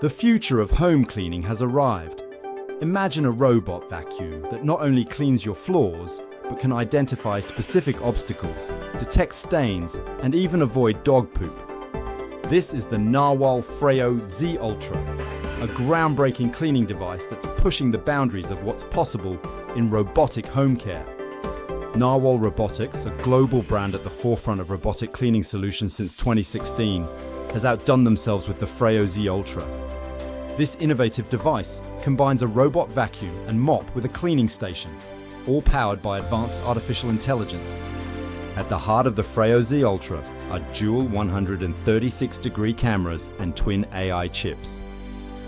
The future of home cleaning has arrived. Imagine a robot vacuum that not only cleans your floors, but can identify specific obstacles, detect stains, and even avoid dog poop. This is the Narwal Freo Z Ultra, a groundbreaking cleaning device that's pushing the boundaries of what's possible in robotic home care. Narwal Robotics, a global brand at the forefront of robotic cleaning solutions since 2016, has outdone themselves with the Freo Z Ultra. This innovative device combines a robot vacuum and mop with a cleaning station, all powered by advanced artificial intelligence. At the heart of the Freo Z Ultra are dual 136-degree cameras and twin AI chips.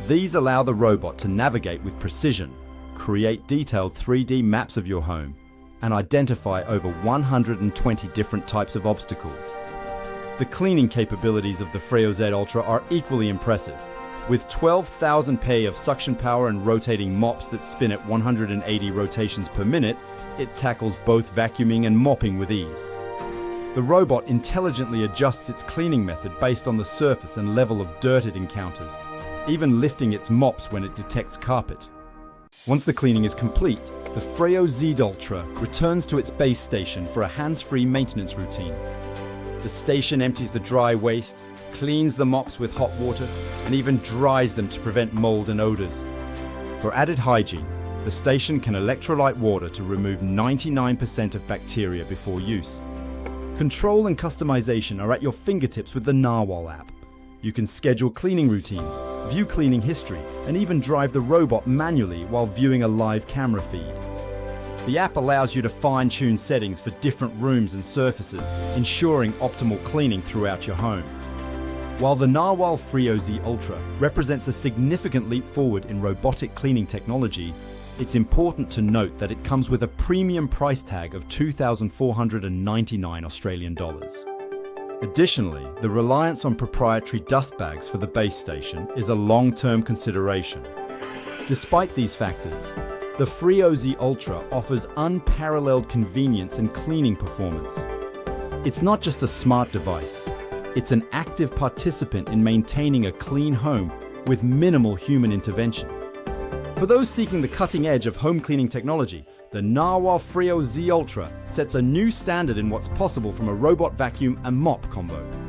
These allow the robot to navigate with precision, create detailed 3D maps of your home, and identify over 120 different types of obstacles. The cleaning capabilities of the Freo Z Ultra are equally impressive. With 12,000 PA of suction power and rotating mops that spin at 180 rotations per minute, it tackles both vacuuming and mopping with ease. The robot intelligently adjusts its cleaning method based on the surface and level of dirt it encounters, even lifting its mops when it detects carpet. Once the cleaning is complete, the Freo Z Ultra returns to its base station for a hands-free maintenance routine. The station empties the dry waste, cleans the mops with hot water, and even dries them to prevent mold and odors. For added hygiene, the station can electrolyte water to remove 99% of bacteria before use. Control and customization are at your fingertips with the Narwal app. You can schedule cleaning routines, view cleaning history, and even drive the robot manually while viewing a live camera feed. The app allows you to fine-tune settings for different rooms and surfaces, ensuring optimal cleaning throughout your home. While the Narwal Freo Z Ultra represents a significant leap forward in robotic cleaning technology, it's important to note that it comes with a premium price tag of $2,499 Australian dollars. Additionally, the reliance on proprietary dust bags for the base station is a long-term consideration. Despite these factors, the Freo Z Ultra offers unparalleled convenience and cleaning performance. It's not just a smart device. It's an active participant in maintaining a clean home with minimal human intervention. For those seeking the cutting edge of home cleaning technology, the Narwal Freo Z Ultra sets a new standard in what's possible from a robot vacuum and mop combo.